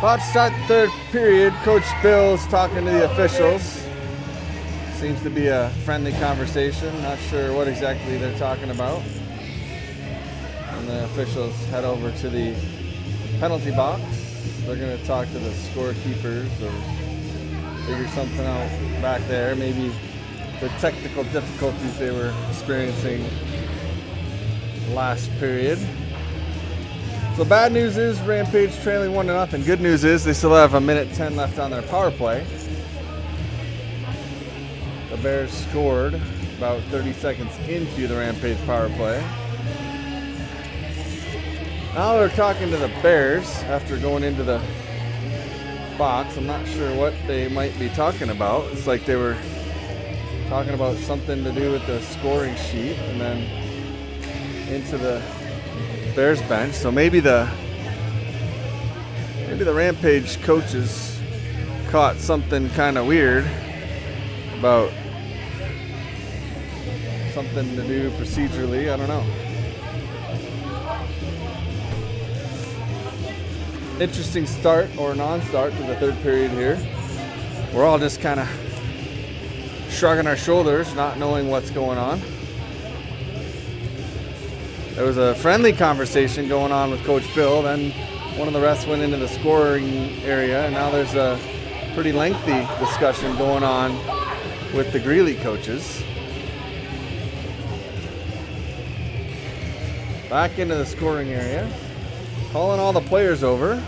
About to start the third period. Coach Bill's talking to the officials. Seems to be a friendly conversation. Not sure what exactly they're talking about. And the officials head over to the penalty box. They're going to talk to the scorekeepers or figure something out back there. Maybe the technical difficulties they were experiencing last period. So bad news is Rampage trailing 1-0. Good news is they still have 1:10 left on their power play. The Bears scored about 30 seconds into the Rampage power play. Now they're talking to the Bears after going into the box. I'm not sure what they might be talking about. It's like they were talking about something to do with the scoring sheet and then into the Bears bench. So maybe the Rampage coaches caught something kind of weird about something to do procedurally. I don't know. Interesting start or non-start to the third period here. We're all just kind of shrugging our shoulders, not knowing what's going on. There was a friendly conversation going on with Coach Bill. Then one of the refs went into the scoring area, and now there's a pretty lengthy discussion going on with the Greely coaches. Back into the scoring area, calling all the players over.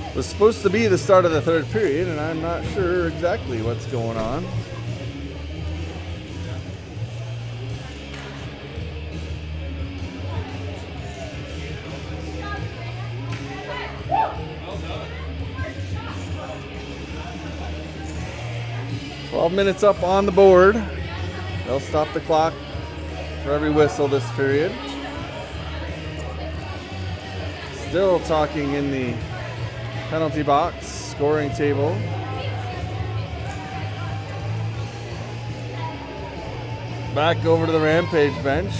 It was supposed to be the start of the third period, and I'm not sure exactly what's going on. Minutes up on the board. They'll stop the clock for every whistle this period. Still talking in the penalty box, scoring table. Back over to the Rampage bench.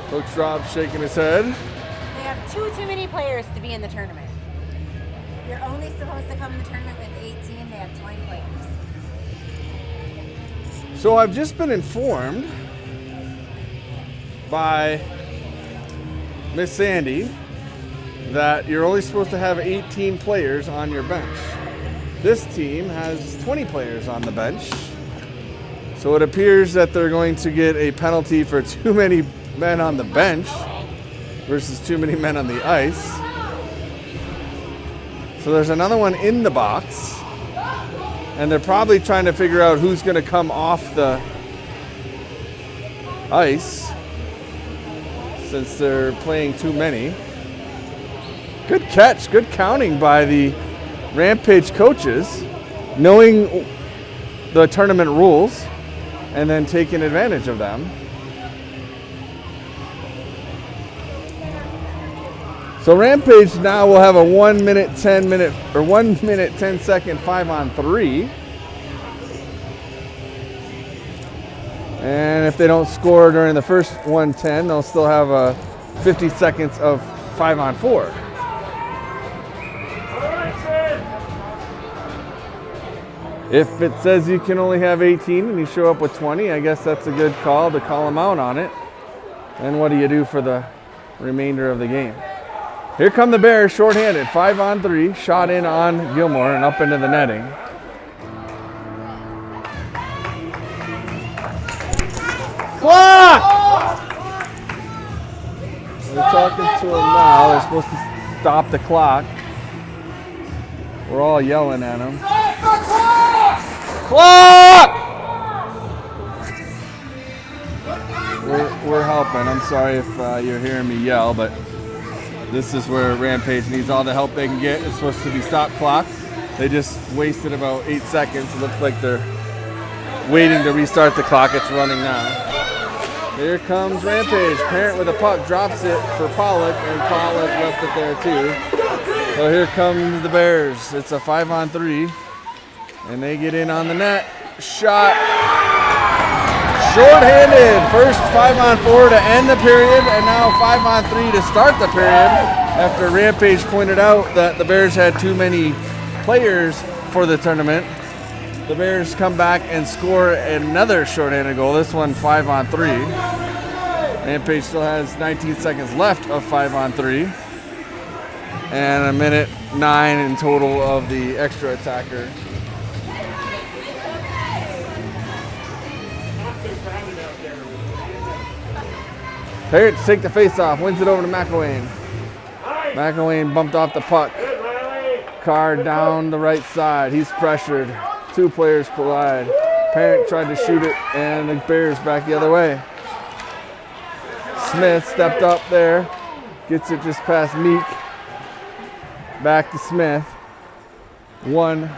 Coach Rob shaking his head. They have too many players to be in the tournament. You're only supposed to come in the tournament with 18. They have 20 players. So I've just been informed by Miss Sandy that you're only supposed to have 18 players on your bench. This team has 20 players on the bench. So it appears that they're going to get a penalty for too many men on the bench versus too many men on the ice. So there's another one in the box, and they're probably trying to figure out who's going to come off the ice since they're playing too many. Good catch, good counting by the Rampage coaches, knowing the tournament rules and then taking advantage of them. So Rampage now will have a 1 minute 10 second 5-on-3. And if they don't score during the first 1:10, they'll still have 50 seconds of 5-on-4. If it says you can only have 18 and you show up with 20, I guess that's a good call to call them out on it. And what do you do for the remainder of the game? Here come the Bears, shorthanded, 5-on-3, shot in on Gilmore and up into the netting. Clock! We're talking to them now. They're supposed to stop the clock. We're all yelling at them. Clock! We're helping. I'm sorry if you're hearing me yell, but this is where Rampage needs all the help they can get. It's supposed to be stop clock. They just wasted about 8 seconds. It looks like they're waiting to restart the clock. It's running now. Here comes Rampage. Parent with a puck drops it for Pollock, and Pollock left it there too. So here comes the Bears. It's a 5-on-3, and they get in on the net. shot. Short-handed. First 5-on-4 to end the period, and now 5-on-3 to start the period. After Rampage pointed out that the Bears had too many players for the tournament, the Bears come back and score another short-handed goal. This one 5-on-3. Rampage still has 19 seconds left of 5-on-3. And a minute 9 in total of the extra attacker. Parents take the face off, wins it over to McElwain. McElwain bumped off the puck. Card down the right side. He's pressured. Two players collide. Parent tried to shoot it, and the Bears back the other way. Smith stepped up there. Gets it just past Meek. Back to Smith. One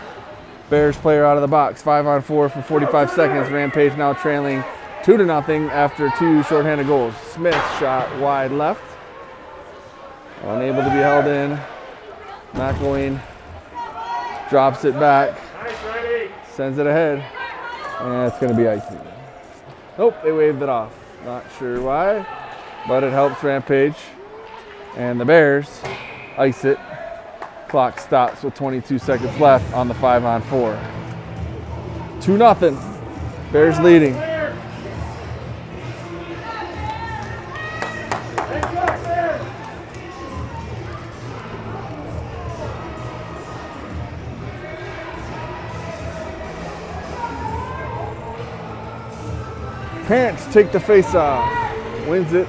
Bears player out of the box. 5-on-4 for 45 seconds. Rampage now trailing 2-0 after two shorthanded goals. Smith shot wide left. Unable to be held in. McElwain drops it back. Sends it ahead. And it's going to be icy. Nope, they waved it off. Not sure why, but it helps Rampage. And the Bears ice it. Clock stops with 22 seconds left on the 5-on-4. 2-0. Bears leading. Parents take the face off. Wins it.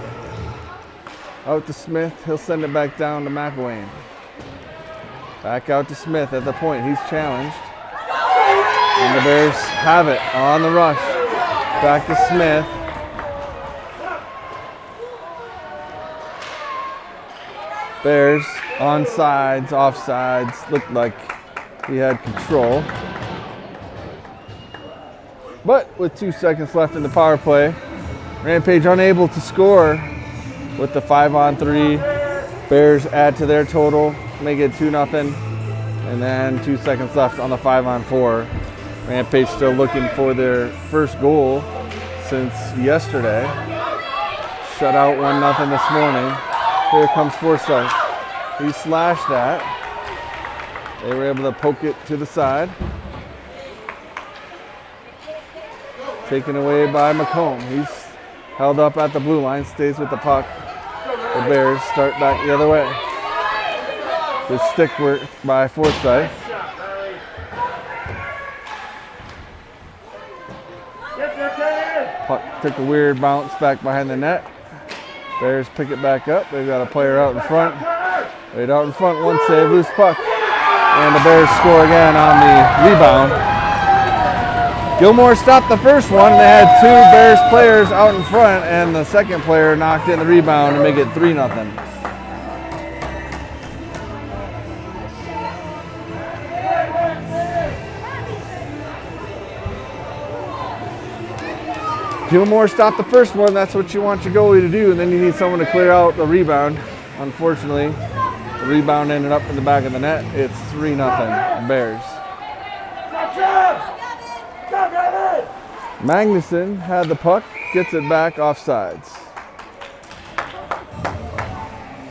Out to Smith. He'll send it back down to McElwain. Back out to Smith at the point. He's challenged. And the Bears have it on the rush. Back to Smith. Bears on sides, off sides. Looked like he had control. But with 2 seconds left in the power play, Rampage unable to score with the 5-on-3. Bears add to their total, make it 2-0. And then 2 seconds left on the 5-on-4. Rampage still looking for their first goal since yesterday. Shut out 1-0 this morning. Here comes Forsythe. He slashed that. They were able to poke it to the side. Taken away by McComb. He's held up at the blue line, stays with the puck. The Bears start back the other way. Good stick work by Forsythe. Puck took a weird bounce back behind the net. Bears pick it back up. They've got a player out in front. Right out in front, one save, loose puck. And the Bears score again on the rebound. Gilmore stopped the first one, and they had two Bears players out in front, and the second player knocked in the rebound to make it 3-0. Gilmore stopped the first one. That's what you want your goalie to do, and then you need someone to clear out the rebound. Unfortunately, the rebound ended up in the back of the net. It's 3-0 Bears. Magnuson had the puck, gets it back offsides.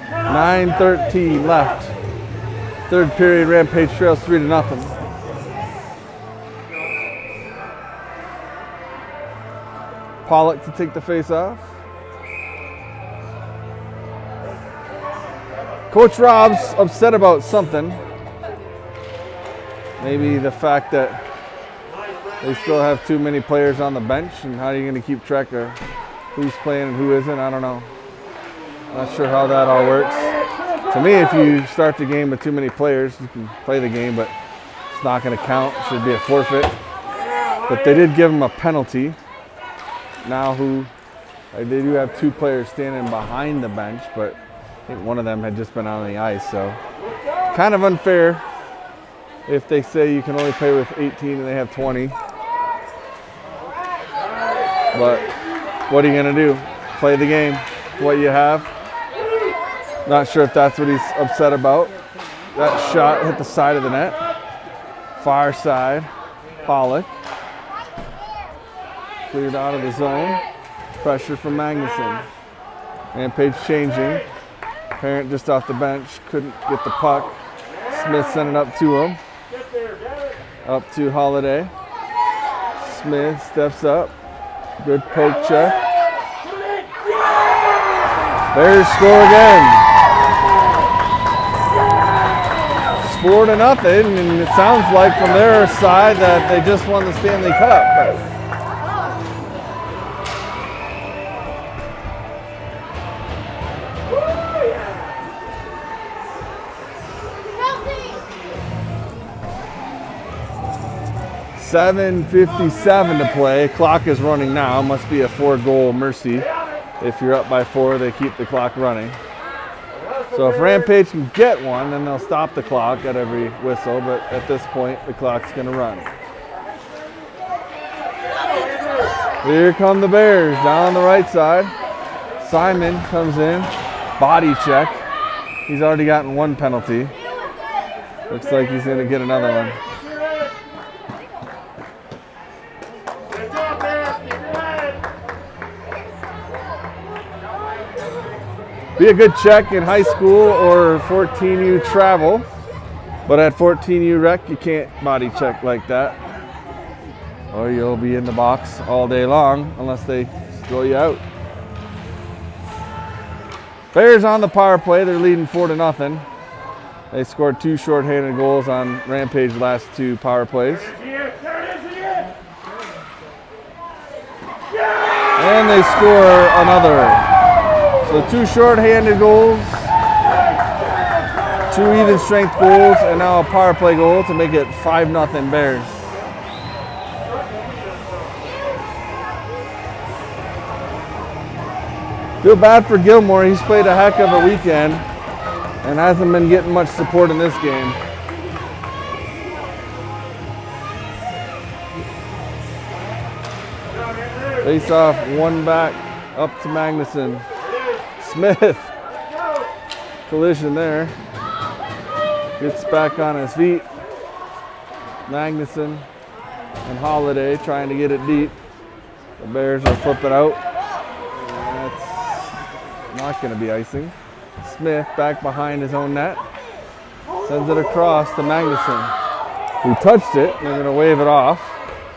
9:13 left. Third period, Rampage trails 3-0. Pollock to take the face off. Coach Rob's upset about something. Maybe the fact that they still have too many players on the bench, and how are you going to keep track of who's playing and who isn't? I don't know. Not sure how that all works. To me, if you start the game with too many players, you can play the game, but it's not going to count. It should be a forfeit. But they did give them a penalty. Now they do have two players standing behind the bench, but I think one of them had just been on the ice, so kind of unfair if they say you can only play with 18 and they have 20. But what are you going to do? Play the game, what you have. Not sure if that's what he's upset about. That shot hit the side of the net. Far side, Pollock. cleared out of the zone. Pressure from Magnuson. Rampage changing. Parent just off the bench, couldn't get the puck. Smith sent it up to him. Up to Holiday. Smith steps up. Good poke check. Bears score again. It's 4-0, and it sounds like from their side that they just won the Stanley Cup. $7:57 to play. Clock is running now. Must be a 4-goal mercy. If you're up by 4, they keep the clock running. So if Rampage can get one, then they'll stop the clock at every whistle. But at this point, the clock's going to run. Here come the Bears down the right side. Simon comes in. Body check. He's already gotten one penalty. Looks like he's going to get another one. Be a good check in high school or 14U travel, but at 14U rec you can't body check like that, or you'll be in the box all day long unless they throw you out. Bears on the power play. They're leading 4-0. They scored 2 shorthanded goals on Rampage last 2 power plays. And they score another. So 2 short-handed goals, 2 even strength goals, and now a power play goal to make it 5-0 Bears. Feel bad for Gilmore. He's played a heck of a weekend and hasn't been getting much support in this game. Face off, 1 back, up to Magnuson. Smith, collision there. Gets back on his feet. Magnuson and Holiday trying to get it deep. The Bears are flipping out. That's not going to be icing. Smith back behind his own net. Sends it across to Magnuson, who touched it. They're going to wave it off.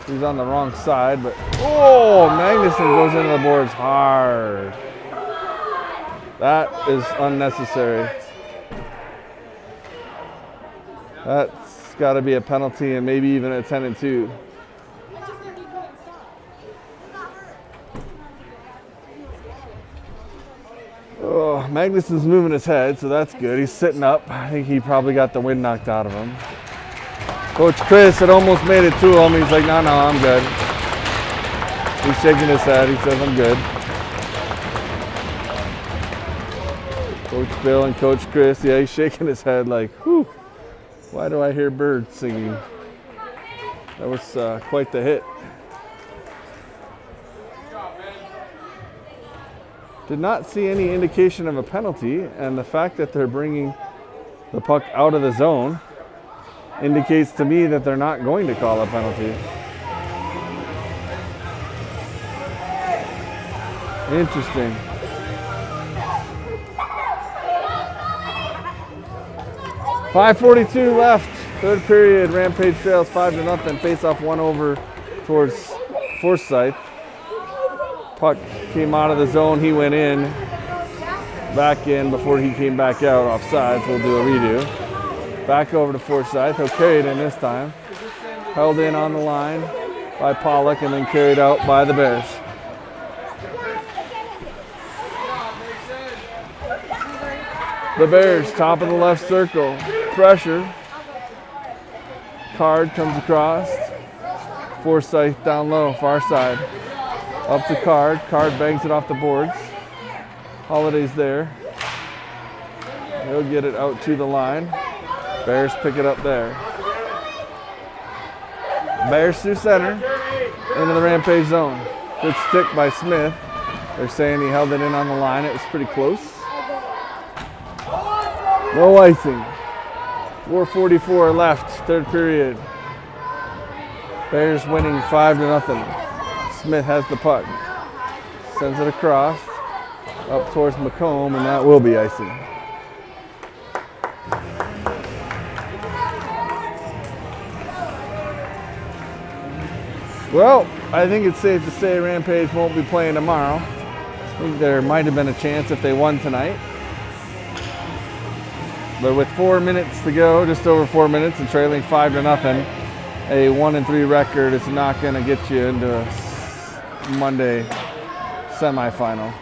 He's on the wrong side, but Magnuson goes into the boards hard. That is unnecessary. That's got to be a penalty and maybe even a 10-2. Oh, Magnuson's moving his head, so that's good. He's sitting up. I think he probably got the wind knocked out of him. Coach Chris had almost made it to him. He's like, no, I'm good. He's shaking his head. He says, I'm good. Coach Bill and Coach Chris, yeah, he's shaking his head like, whew, why do I hear birds singing? That was quite the hit. Did not see any indication of a penalty, and the fact that they're bringing the puck out of the zone indicates to me that they're not going to call a penalty. Interesting. .5:42 left, 3rd period. Rampage trails 5-0. Face off 1 over towards Forsyth. Puck came out of the zone. He went in, back in before he came back out offsides. We'll do a redo. Back over to Forsyth. He'll carry it in this time. Held in on the line by Pollock and then carried out by the Bears. The Bears, top of the left circle. Pressure. Card comes across. Forsyth down low, far side. Up to Card. Card bangs it off the boards. Holiday's there. He'll get it out to the line. Bears pick it up there. Bears through center. Into the Rampage zone. Good stick by Smith. They're saying he held it in on the line. It was pretty close. No icing. 4:44 left, 3rd period. Bears winning 5-0. Smith has the puck. Sends it across, up towards McComb, and that will be icing. Well, I think it's safe to say Rampage won't be playing tomorrow. I think there might have been a chance if they won tonight. But with 4 minutes to go, just over 4 minutes, and trailing 5-0, a 1-3 record is not going to get you into a Monday semifinal.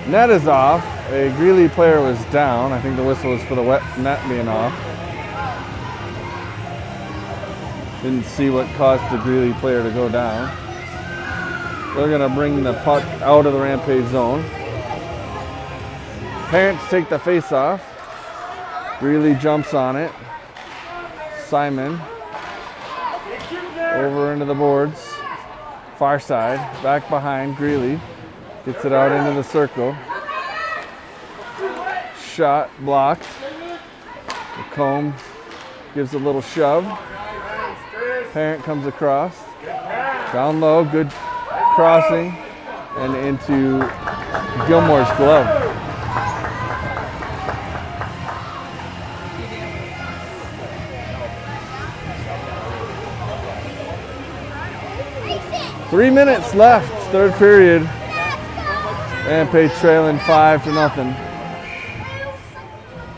Net is off. A Greely player was down. I think the whistle was for the wet net being off. Didn't see what caused the Greely player to go down. They're going to bring the puck out of the Rampage zone. Parents take the face off. Greely jumps on it. Simon over into the boards. Far side. Back behind Greely. Gets it out into the circle. Shot blocked. McComb gives a little shove. Parent comes across. Down low, good crossing, and into Gilmore's glove. Three minutes left, third period. Rampage trailing 5-0.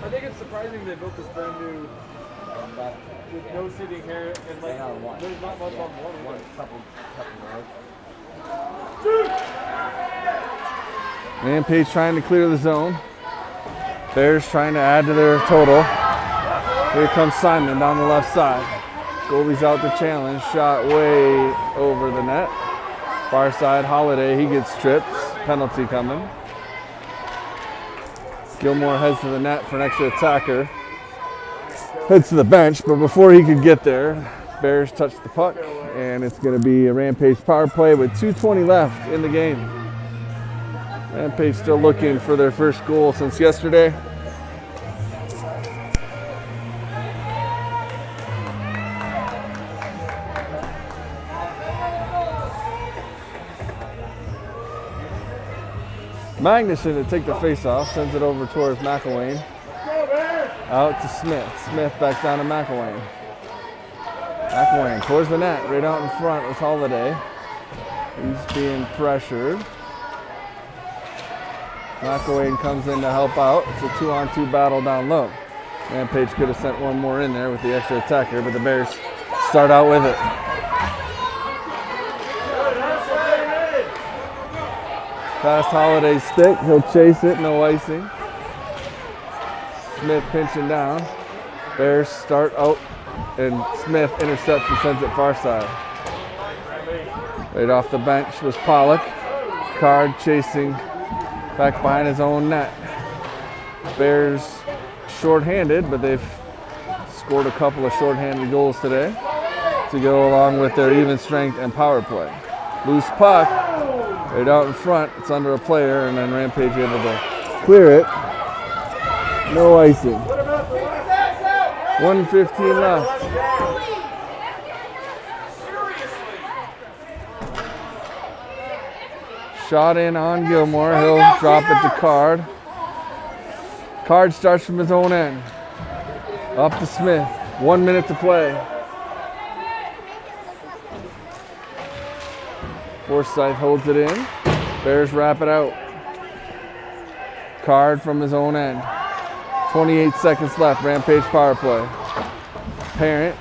I think it's surprising they built this brand new with no seating here and like there's not much on one couple Rampage trying to clear the zone. Bears trying to add to their total. Here comes Simon down the left side. Goalie's out to challenge. Shot way over the net. Far side, Holiday, he gets tripped. Penalty coming. Gilmore heads to the net for an extra attacker. Heads to the bench, but before he could get there, Bears touch the puck, and it's going to be a Rampage power play with 2:20 left in the game. Rampage still looking for their first goal since yesterday. Magnuson to take the face off, sends it over towards McElwain. Out to Smith. Smith back down to McElwain. McElwain towards the net, right out in front with Holiday. He's being pressured. McElwain comes in to help out. It's a 2-on-2 battle down low. Rampage could have sent one more in there with the extra attacker, but the Bears start out with it. Past Holiday's stick, he'll chase it, no icing. Smith pinching down. Bears start out, and Smith intercepts and sends it far side. Right off the bench was Pollock. Card chasing back behind his own net. Bears shorthanded, but they've scored a couple of shorthanded goals today to go along with their even strength and power play. Loose puck. Right out in front, it's under a player, and then Rampage able to clear it. No icing. 1:15 left. Shot in on Gilmore. He'll drop it to Card. Card starts from his own end. Up to Smith. 1 minute to play. Forsythe holds it in. Bears wrap it out. Card from his own end. 28 seconds left. Rampage power play. Parent.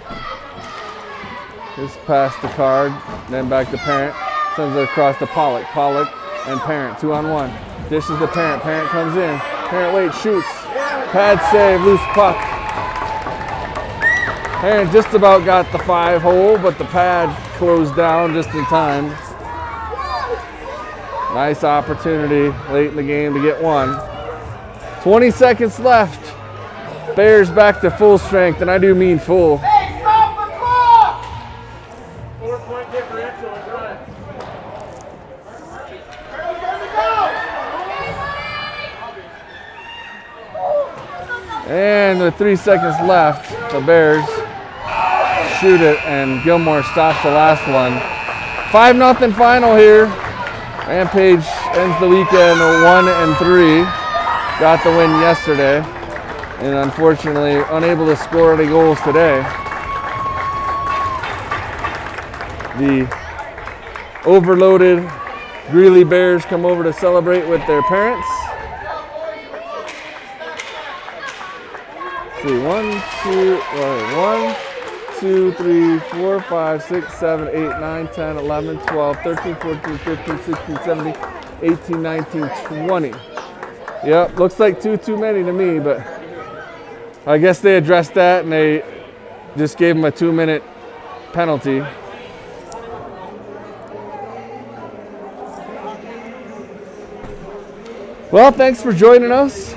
This pass to Card. Then back to Parent. Sends it across to Pollock. Pollock and Parent. 2-on-1. Dishes to Parent. Parent comes in. Parent waits. Shoots. Pad save. Loose puck. Parent just about got the 5 hole, but the pad closed down just in time. Nice opportunity late in the game to get one. 20 seconds left. Bears back to full strength, and I do mean full. Hey, stop the clock! 4-point differential is right. And with 3 seconds left, the Bears shoot it, and Gilmore stops the last one. 5-0 final here. Rampage ends the weekend 1-3. Got the win yesterday, and unfortunately unable to score any goals today. The overloaded Greely Bears come over to celebrate with their parents. Let's see, 2, 3, 4, 5, 6, 7, 8, 9, 10, 11, 12, 13, 14, 15, 16, 17, 18, 19, 20. Yep, looks like two too many to me, but I guess they addressed that and they just gave him a 2-minute penalty. Well, thanks for joining us.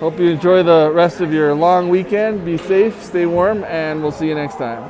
Hope you enjoy the rest of your long weekend. Be safe, stay warm, and we'll see you next time.